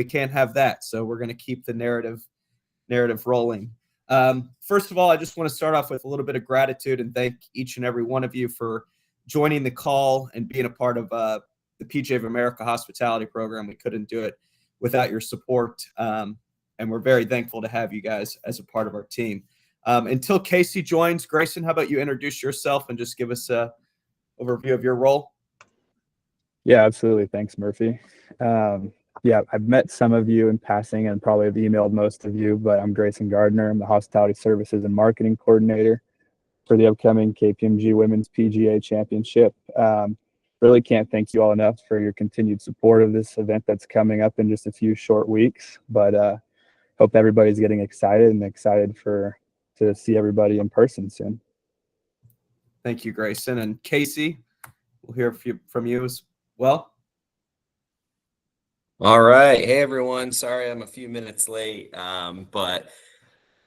we can't have that. So we're going to keep the narrative rolling. First of all, I just want to start off with a little bit of gratitude and thank each and every one of you for joining the call and being a part of the PGA of America hospitality program. We couldn't do it without your support. And we're very thankful to have you guys as a part of our team. Until Casey joins, Grayson, how about you introduce yourself and just give us a overview of your role? Yeah, absolutely. Thanks, Murphy. Yeah, I've met some of you in passing and probably have emailed most of you, but I'm Grayson Gardner. I'm the Hospitality Services and Marketing Coordinator for the upcoming KPMG Women's PGA Championship. Really can't thank you all enough for your continued support of this event that's coming up in just a few short weeks, but hope everybody's getting excited to see everybody in person soon. Thank you, Grayson. And Casey, we'll hear from you as well. All right. Hey, everyone. Sorry I'm a few minutes late, but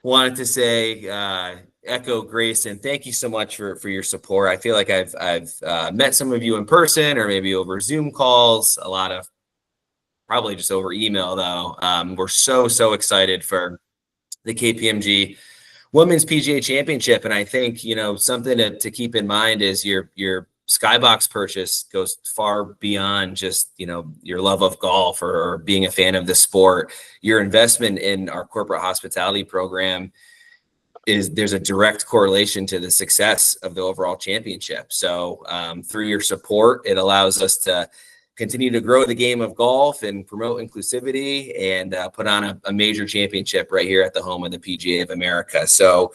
wanted to say, echo Grayson. Thank you so much for your support. I feel like I've met some of you in person or maybe over Zoom calls, a lot of probably just over email, though. We're so excited for the KPMG Women's PGA Championship. And I think, something to keep in mind is your Skybox purchase goes far beyond just, your love of golf or being a fan of the sport. Your investment in our corporate hospitality program there's a direct correlation to the success of the overall championship. So through your support, it allows us to continue to grow the game of golf and promote inclusivity and put on a major championship right here at the home of the PGA of America. So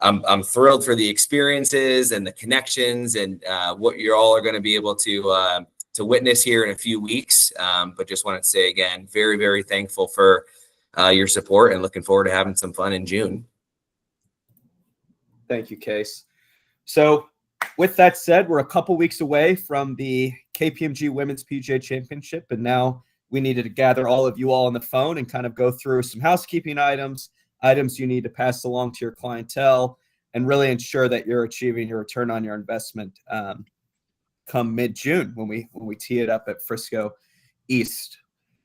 I'm thrilled for the experiences and the connections and what you all are going to be able to witness here in a few weeks. But just wanted to say again, very, very thankful for your support and looking forward to having some fun in June. Thank you, Case. So with that said, we're a couple weeks away from the KPMG Women's PGA Championship, and now we needed to gather all of you all on the phone and kind of go through some housekeeping items you need to pass along to your clientele, and really ensure that you're achieving your return on your investment come mid-June when we tee it up at Frisco East.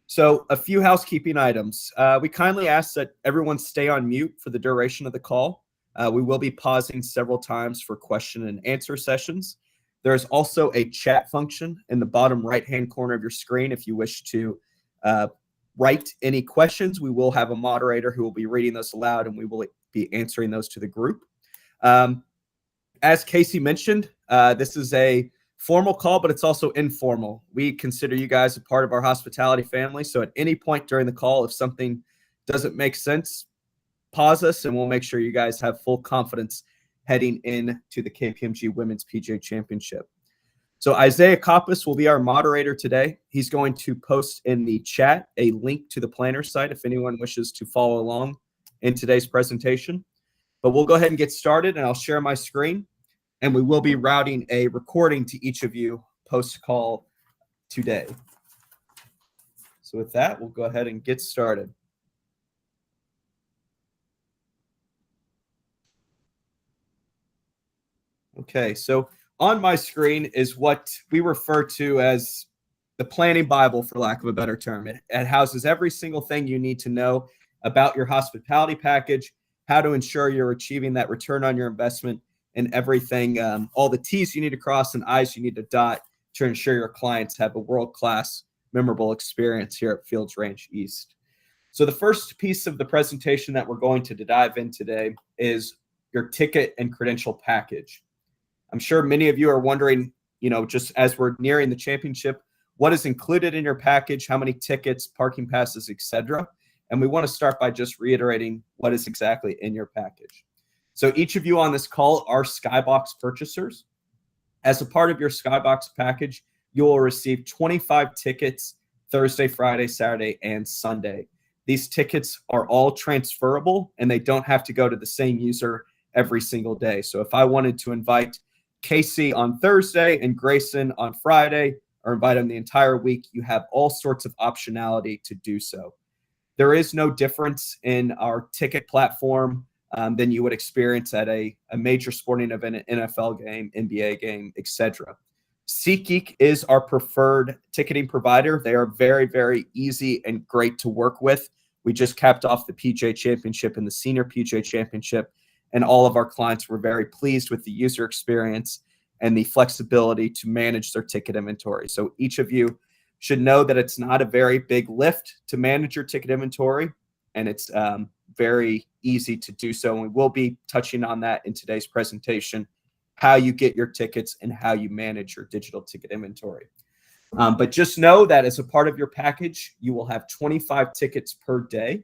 So a few housekeeping items. We kindly ask that everyone stay on mute for the duration of the call. We will be pausing several times for question and answer sessions. There is also a chat function in the bottom right-hand corner of your screen if you wish to write any questions. We will have a moderator who will be reading those aloud, and we will be answering those to the group. As Casey mentioned, this is a formal call, but it's also informal. We consider you guys a part of our hospitality family. So at any point during the call, if something doesn't make sense, pause us and we'll make sure you guys have full confidence heading into the KPMG Women's PGA Championship. So Isaiah Koppas will be our moderator today. He's going to post in the chat a link to the planner site if anyone wishes to follow along in today's presentation. But we'll go ahead and get started, and I'll share my screen, and we will be routing a recording to each of you post-call today. So with that, we'll go ahead and get started. Okay, so on my screen is what we refer to as the planning Bible, for lack of a better term. It houses every single thing you need to know about your hospitality package, how to ensure you're achieving that return on your investment, and everything, all the T's you need to cross and I's you need to dot to ensure your clients have a world-class, memorable experience here at Fields Ranch East. So the first piece of the presentation that we're going to dive in today is your ticket and credential package. I'm sure many of you are wondering, just as we're nearing the championship, what is included in your package, how many tickets, parking passes, etc. And we want to start by just reiterating what is exactly in your package. So each of you on this call are Skybox purchasers. As a part of your Skybox package, you will receive 25 tickets Thursday, Friday, Saturday, and Sunday. These tickets are all transferable, and they don't have to go to the same user every single day. So if I wanted to invite Casey on Thursday and Grayson on Friday, or invite them the entire week, you have all sorts of optionality to do so. There is no difference in our ticket platform than you would experience at a major sporting event, an NFL game, NBA game, etc. SeatGeek is our preferred ticketing provider. They are very, very easy and great to work with. We just capped off the PGA Championship and the Senior PGA Championship, and all of our clients were very pleased with the user experience and the flexibility to manage their ticket inventory. So each of you should know that it's not a very big lift to manage your ticket inventory, and it's very easy to do so. And we will be touching on that in today's presentation, how you get your tickets and how you manage your digital ticket inventory. But just know that as a part of your package, you will have 25 tickets per day.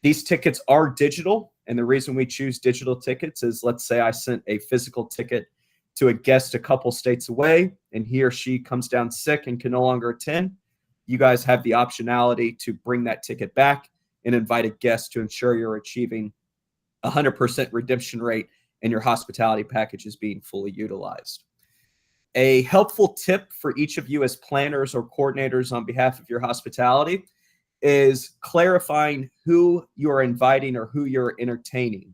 These tickets are digital, and the reason we choose digital tickets is, let's say I sent a physical ticket to a guest a couple states away, and he or she comes down sick and can no longer attend. You guys have the optionality to bring that ticket back and invite a guest to ensure you're achieving 100% redemption rate and your hospitality package is being fully utilized. A helpful tip for each of you as planners or coordinators on behalf of your hospitality is clarifying who you're inviting or who you're entertaining,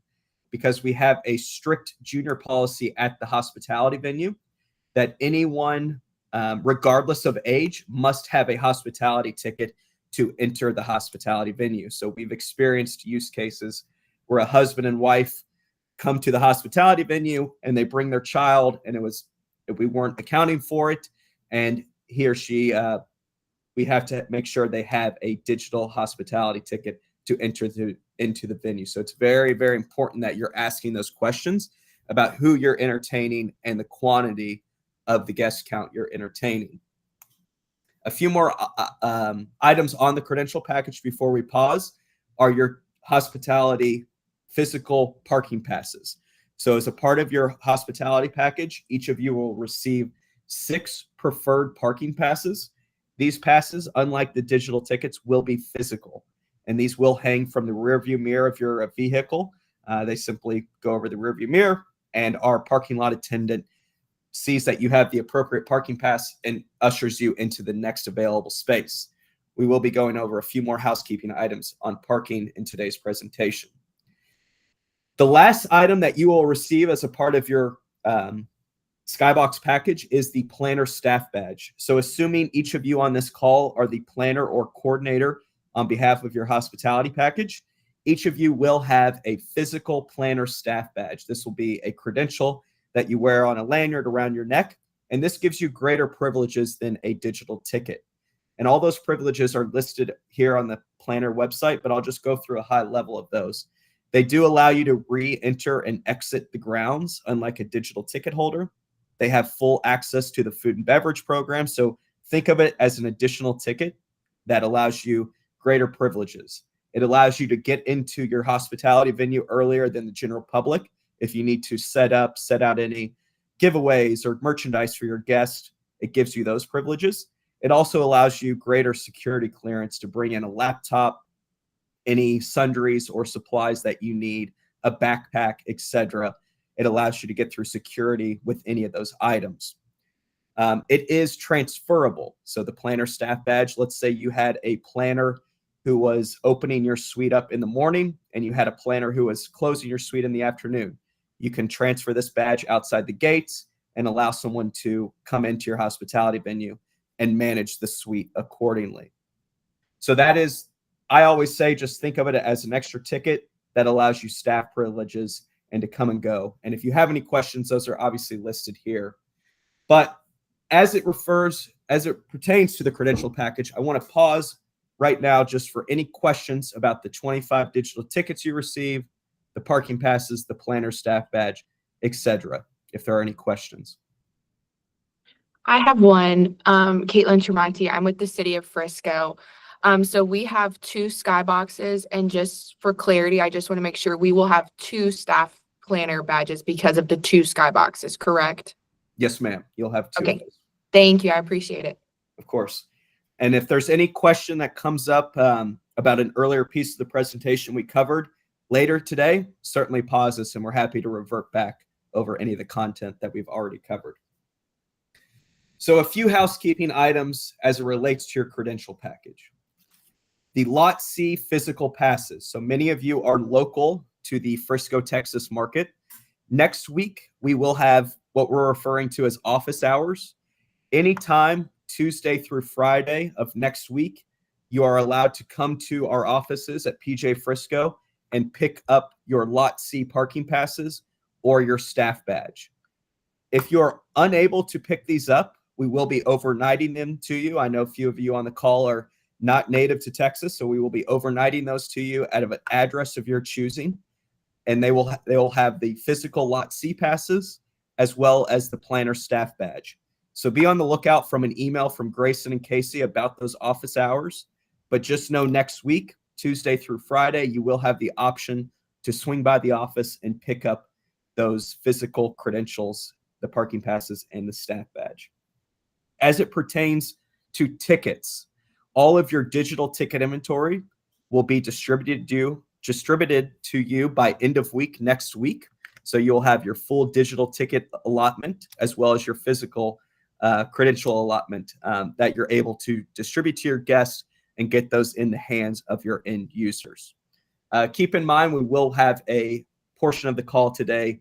because we have a strict junior policy at the hospitality venue that anyone, regardless of age, must have a hospitality ticket to enter the hospitality venue. So we've experienced use cases where a husband and wife come to the hospitality venue and they bring their child, and we weren't accounting for it, and he or she, we have to make sure they have a digital hospitality ticket to enter into the venue. So it's very, very important that you're asking those questions about who you're entertaining and the quantity of the guest count you're entertaining. A few more items on the credential package before we pause are your hospitality physical parking passes. So as a part of your hospitality package, each of you will receive 6 preferred parking passes. These passes, unlike the digital tickets, will be physical, and these will hang from the rearview mirror of your vehicle. They simply go over the rearview mirror, and our parking lot attendant sees that you have the appropriate parking pass and ushers you into the next available space. We will be going over a few more housekeeping items on parking in today's presentation. The last item that you will receive as a part of your Skybox package is the planner staff badge. So assuming each of you on this call are the planner or coordinator on behalf of your hospitality package, each of you will have a physical planner staff badge. This will be a credential that you wear on a lanyard around your neck, and this gives you greater privileges than a digital ticket. And all those privileges are listed here on the planner website, but I'll just go through a high level of those. They do allow you to re-enter and exit the grounds, unlike a digital ticket holder. They have full access to the food and beverage program. So think of it as an additional ticket that allows you greater privileges. It allows you to get into your hospitality venue earlier than the general public. If you need to set out any giveaways or merchandise for your guests, it gives you those privileges. It also allows you greater security clearance to bring in a laptop, any sundries or supplies that you need, a backpack, etc. It allows you to get through security with any of those items. It is transferable. So the planner staff badge, let's say you had a planner who was opening your suite up in the morning and you had a planner who was closing your suite in the afternoon. You can transfer this badge outside the gates and allow someone to come into your hospitality venue and manage the suite accordingly. So that is, I always say, just think of it as an extra ticket that allows you staff privileges and to come and go. And if you have any questions, those are obviously listed here. But as it pertains to the credential package, I want to pause right now just for any questions about the 25 digital tickets you receive, the parking passes, the planner staff badge, etc. If there are any questions. I have one. Caitlin Tremonti. I'm with the city of Frisco. So we have 2 skyboxes, and just for clarity, I just want to make sure we will have 2 staff planner badges because of the 2 skyboxes, correct? Yes, ma'am. You'll have 2 Okay. of those. Thank you. I appreciate it. Of course. And if there's any question that comes up about an earlier piece of the presentation we covered later today, certainly pause us and we're happy to revert back over any of the content that we've already covered. So a few housekeeping items as it relates to your credential package. The Lot C physical passes. So many of you are local to the Frisco, Texas market. Next week, we will have what we're referring to as office hours. Anytime Tuesday through Friday of next week, you are allowed to come to our offices at PGA Frisco and pick up your Lot C parking passes or your staff badge. If you're unable to pick these up, we will be overnighting them to you. I know a few of you on the call are not native to Texas, so we will be overnighting those to you at an address of your choosing. And they will have the physical Lot C passes as well as the planner staff badge. So be on the lookout from an email from Grayson and Casey about those office hours. But just know next week, Tuesday through Friday, you will have the option to swing by the office and pick up those physical credentials, the parking passes, and the staff badge. As it pertains to tickets, all of your digital ticket inventory will be distributed to you by end of week next week. So you'll have your full digital ticket allotment as well as your physical credential allotment that you're able to distribute to your guests and get those in the hands of your end users. Keep in mind, we will have a portion of the call today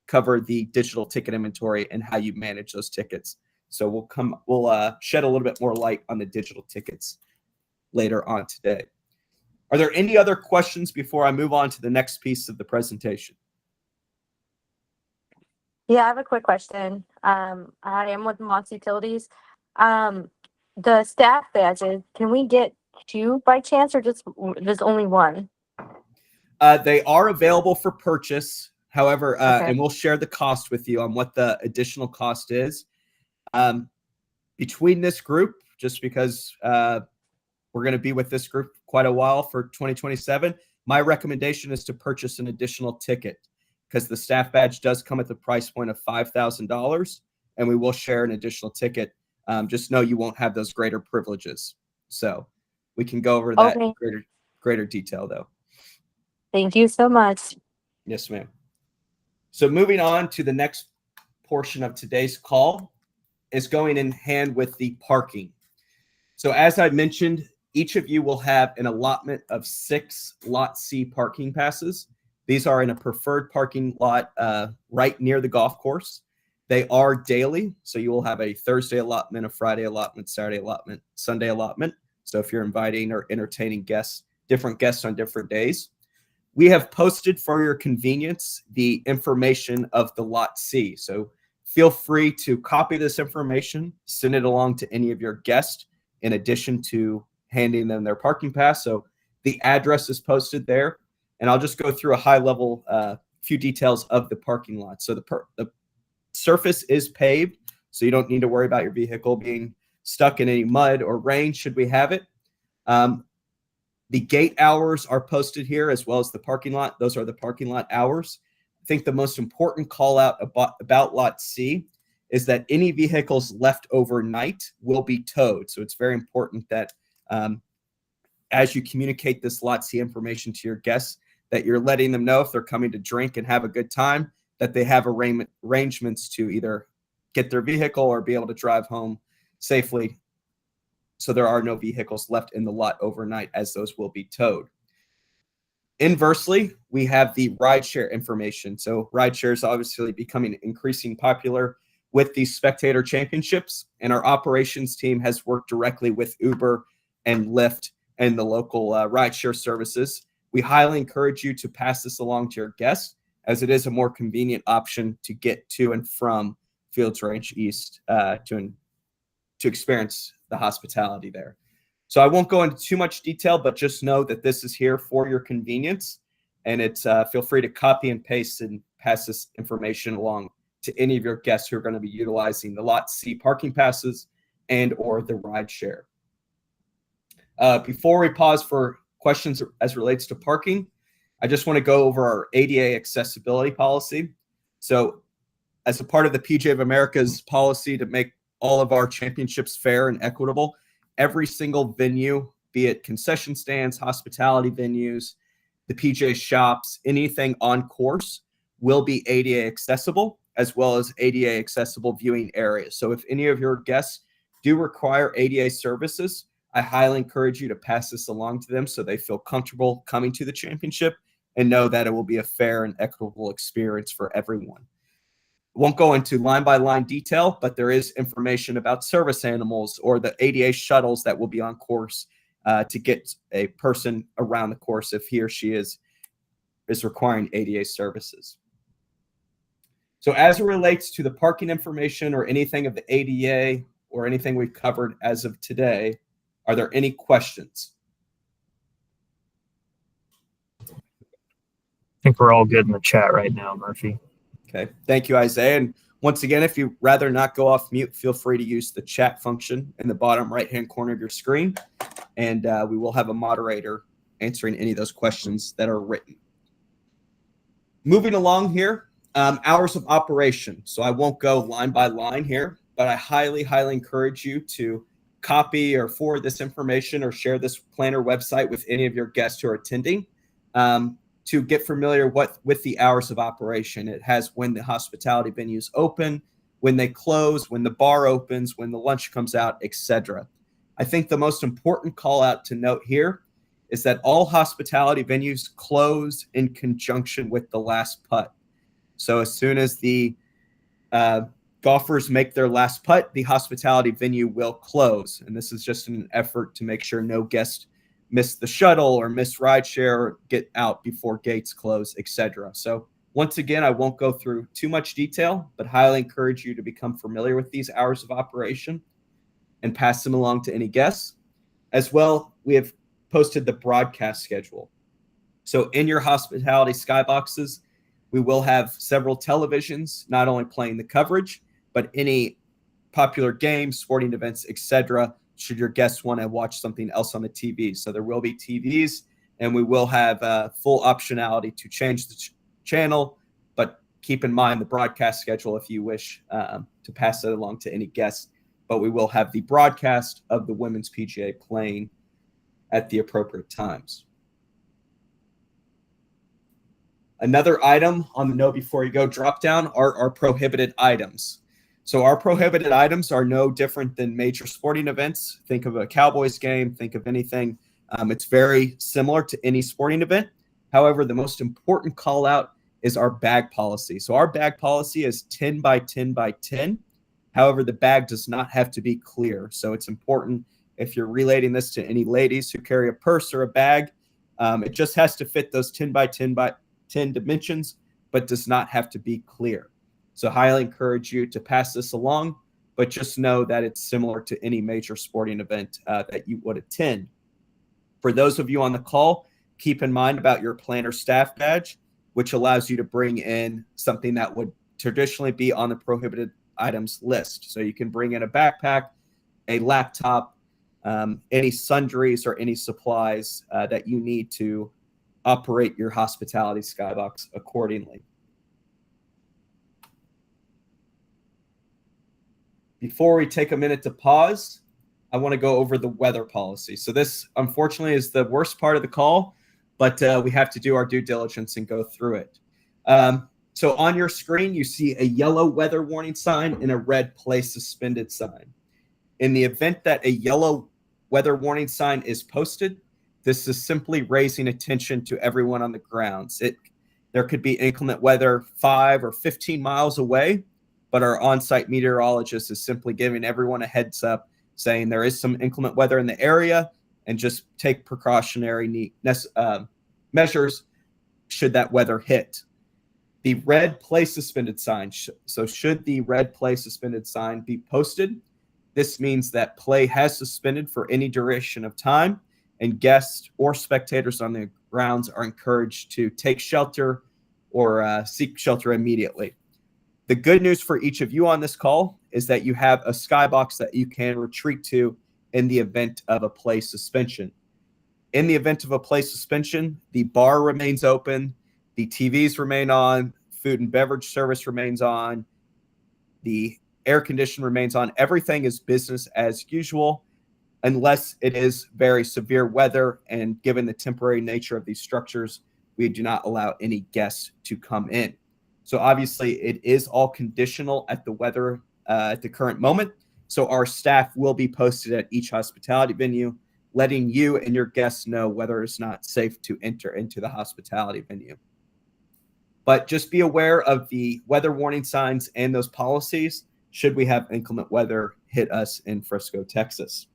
cover the digital ticket inventory and how you manage those tickets. So we'll shed a little bit more light on the digital tickets later on today. Are there any other questions before I move on to the next piece of the presentation? Yeah, I have a quick question. I am with Mott's Utilities. The staff badges, can we get two by chance, or just only one? They are available for purchase. However, Okay. and we'll share the cost with you on what the additional cost is. Between this group, just because we're going to be with this group quite a while for 2027, my recommendation is to purchase an additional ticket because the staff badge does come at the price point of $5,000, and we will share an additional ticket. Just know you won't have those greater privileges. So we can go over that in greater detail, though. Thank you so much. Yes, ma'am. So moving on to the next portion of today's call is going in hand with the parking. So as I mentioned, each of you will have an allotment of 6 Lot C parking passes. These are in a preferred parking lot right near the golf course. They are daily, so you will have a Thursday allotment, a Friday allotment, Saturday allotment, Sunday allotment. So if you're inviting or entertaining guests, different guests on different days. We have posted for your convenience the information of the Lot C. So feel free to copy this information, send it along to any of your guests in addition to handing them their parking pass. So the address is posted there. And I'll just go through a high level few details of the parking lot. So the surface is paved, so you don't need to worry about your vehicle being stuck in any mud or rain should we have it. The gate hours are posted here as well as the parking lot. Those are the parking lot hours. I think the most important call out about Lot C is that any vehicles left overnight will be towed. So it's very important that as you communicate this Lot C information to your guests, that you're letting them know if they're coming to drink and have a good time, that they have arrangements to either get their vehicle or be able to drive home safely. So there are no vehicles left in the lot overnight, as those will be towed. Inversely, we have the rideshare information. So rideshare is obviously becoming increasingly popular with these spectator championships, and our operations team has worked directly with Uber and Lyft and the local rideshare services. We highly encourage you to pass this along to your guests, as it is a more convenient option to get to and from Fields Ranch East to experience the hospitality there. So I won't go into too much detail, but just know that this is here for your convenience, and it's feel free to copy and paste and pass this information along to any of your guests who are going to be utilizing the Lot C parking passes and or the ride share. Before we pause for questions as relates to parking, I just want to go over our ADA accessibility policy. So as a part of the PGA of America's policy to make all of our championships fair and equitable, every single venue, be it concession stands, hospitality venues, the PGA shops, anything on course will be ADA accessible, as well as ADA accessible viewing areas. So if any of your guests do require ADA services, I highly encourage you to pass this along to them so they feel comfortable coming to the championship and know that it will be a fair and equitable experience for everyone. Won't go into line by line detail, but there is information about service animals or the ADA shuttles that will be on course to get a person around the course if he or she is requiring ADA services. So as it relates to the parking information or anything of the ADA or anything we've covered as of today, are there any questions? I think we're all good in the chat right now, Murphy. Okay, thank you, Isaiah. And once again, if you'd rather not go off mute, feel free to use the chat function in the bottom right-hand corner of your screen, and we will have a moderator answering any of those questions that are written. Moving along here, hours of operation. So I won't go line by line here, but I highly, highly encourage you to copy or forward this information or share this planner website with any of your guests who are attending. To get familiar with the hours of operation. It has when the hospitality venues open, when they close, when the bar opens, when the lunch comes out, etc. I think the most important call out to note here is that all hospitality venues close in conjunction with the last putt. So as soon as the golfers make their last putt, the hospitality venue will close. And this is just an effort to make sure no guest miss the shuttle or miss rideshare or get out before gates close, etc. So once again, I won't go through too much detail, but highly encourage you to become familiar with these hours of operation and pass them along to any guests. As well, we have posted the broadcast schedule. So in your hospitality skyboxes, we will have several televisions, not only playing the coverage, but any popular games, sporting events, etc., should your guests want to watch something else on the TV. So there will be TVs, and we will have full optionality to change the channel, but keep in mind the broadcast schedule if you wish to pass it along to any guests. But we will have the broadcast of the Women's PGA playing at the appropriate times. Another item on the know before you go drop down are our prohibited items. So our prohibited items are no different than major sporting events. Think of a Cowboys game, think of anything. It's very similar to any sporting event. However, the most important call out is our bag policy. So our bag policy is 10 by 10 by 10. However, the bag does not have to be clear. So it's important if you're relating this to any ladies who carry a purse or a bag, it just has to fit those 10 by 10 by 10 dimensions, but does not have to be clear. So highly encourage you to pass this along, but just know that it's similar to any major sporting event that you would attend. For those of you on the call, keep in mind about your planner staff badge, which allows you to bring in something that would traditionally be on the prohibited items list. So you can bring in a backpack, a laptop, any sundries or any supplies that you need to operate your hospitality skybox accordingly. Before we take a minute to pause, I want to go over the weather policy. So this, unfortunately, is the worst part of the call, but we have to do our due diligence and go through it. So on your screen, you see a yellow weather warning sign and a red play suspended sign. In the event that a yellow weather warning sign is posted, this is simply raising attention to everyone on the grounds. There could be inclement weather 5 or 15 miles away, but our on-site meteorologist is simply giving everyone a heads up, saying there is some inclement weather in the area and just take precautionary measures should that weather hit. The red play suspended sign, so should the red play suspended sign be posted, this means that play has suspended for any duration of time, and guests or spectators on the grounds are encouraged to take shelter or seek shelter immediately. The good news for each of you on this call is that you have a skybox that you can retreat to in the event of a play suspension. In the event of a play suspension, the bar remains open, the TVs remain on, food and beverage service remains on, the air condition remains on. Everything is business as usual, unless it is very severe weather. And given the temporary nature of these structures, we do not allow any guests to come in. So obviously it is all conditional at the weather at the current moment. So our staff will be posted at each hospitality venue, letting you and your guests know whether it's not safe to enter into the hospitality venue. But just be aware of the weather warning signs and those policies should we have inclement weather hit us in Frisco, Texas.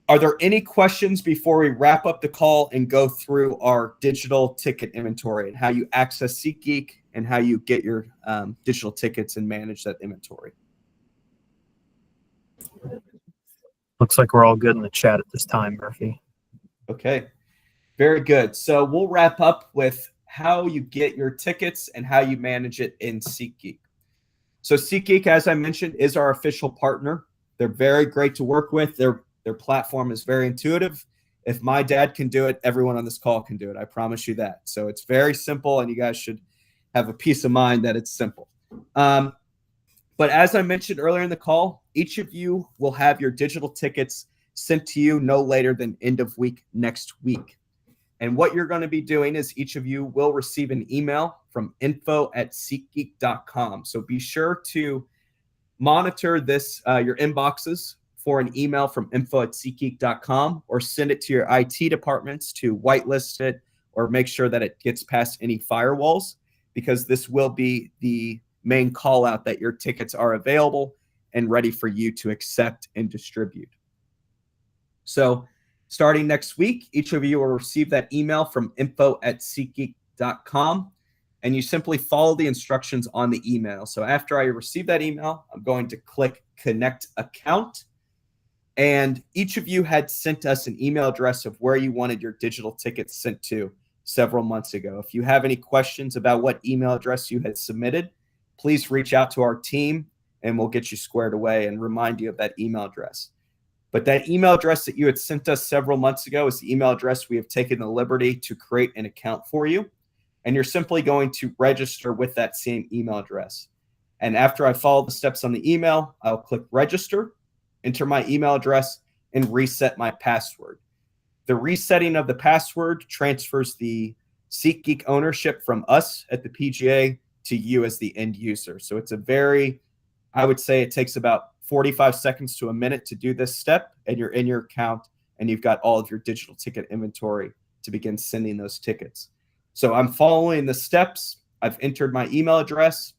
Are there any questions before we wrap up the call and go through our digital ticket inventory and how you access SeatGeek and how you get your digital tickets and manage that inventory? Looks like we're all good in the chat at this time, Murphy. Okay, very good. So we'll wrap up with how you get your tickets and how you manage it in SeatGeek. So SeatGeek, as I mentioned, is our official partner. They're very great to work with. Their platform is very intuitive. If my dad can do it, everyone on this call can do it. I promise you that. So it's very simple, and you guys should have a peace of mind that it's simple. But as I mentioned earlier in the call, each of you will have your digital tickets sent to you no later than end of week next week. And what you're going to be doing is each of you will receive an email from info@seatgeek.com. So be sure to monitor this, your inboxes for an email from info@seatgeek.com, or send it to your IT departments to whitelist it or make sure that it gets past any firewalls, because this will be the main call out that your tickets are available and ready for you to accept and distribute. So starting next week, each of you will receive that email from info@seatgeek.com, and you simply follow the instructions on the email. So after I receive that email, I'm going to click Connect Account. And each of you had sent us an email address of where you wanted your digital tickets sent to several months ago. If you have any questions about what email address you had submitted, please reach out to our team and we'll get you squared away and remind you of that email address. But that email address that you had sent us several months ago is the email address we have taken the liberty to create an account for you. And you're simply going to register with that same email address. And after I follow the steps on the email, I'll click register, enter my email address, and reset my password. The resetting of the password transfers the SeatGeek ownership from us at the PGA to you as the end user. So it's a very, I would say it takes about 45 seconds to a minute to do this step, and you're in your account and you've got all of your digital ticket inventory to begin sending those tickets. So I'm following the steps. I've entered my email address.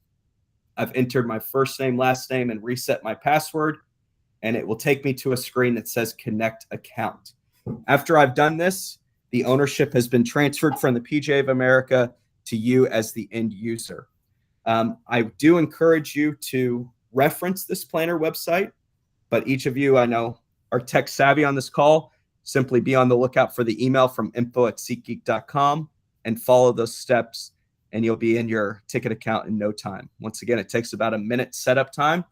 I've entered my first name, last name, and reset my password. And it will take me to a screen that says Connect Account. After I've done this, the ownership has been transferred from the PGA of America to you as the end user. I do encourage you to reference this planner website, but each of you I know are tech savvy on this call. Simply be on the lookout for the email from info@seatgeek.com and follow those steps, and you'll be in your ticket account in no time. Once again, it takes about a minute setup time,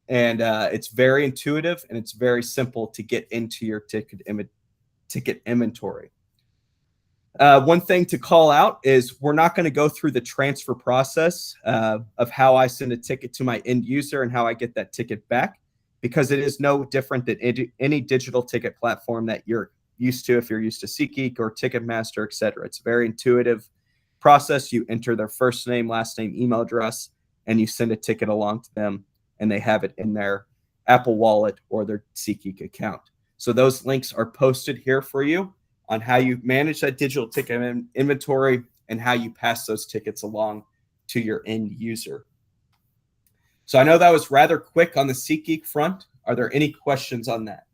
and it's very intuitive and it's very simple to get into your ticket inventory. One thing to call out is we're not going to go through the transfer process of how I send a ticket to my end user and how I get that ticket back, because it is no different than any digital ticket platform that you're used to if you're used to SeatGeek or Ticketmaster, et cetera. It's a very intuitive process. You enter their first name, last name, email address, and you send a ticket along to them, and they have it in their Apple Wallet or their SeatGeek account. So those links are posted here for you on how you manage that digital ticket inventory and how you pass those tickets along to your end user. So I know that was rather quick on the SeatGeek front. Are there any questions on that?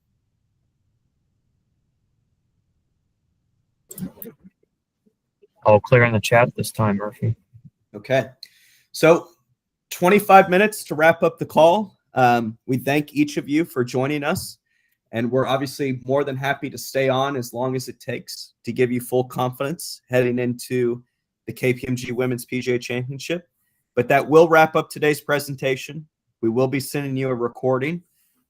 All clear in the chat this time, Murphy. Okay. So 25 minutes to wrap up the call. We thank each of you for joining us. And we're obviously more than happy to stay on as long as it takes to give you full confidence heading into the KPMG Women's PGA Championship. But that will wrap up today's presentation. We will be sending you a recording,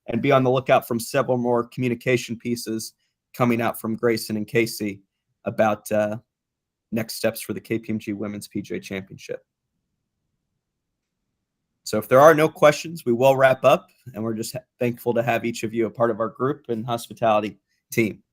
and be on the lookout from several more communication pieces coming out from Grayson and Casey about next steps for the KPMG Women's PGA Championship. So if there are no questions, we will wrap up, and we're just thankful to have each of you a part of our group and hospitality team.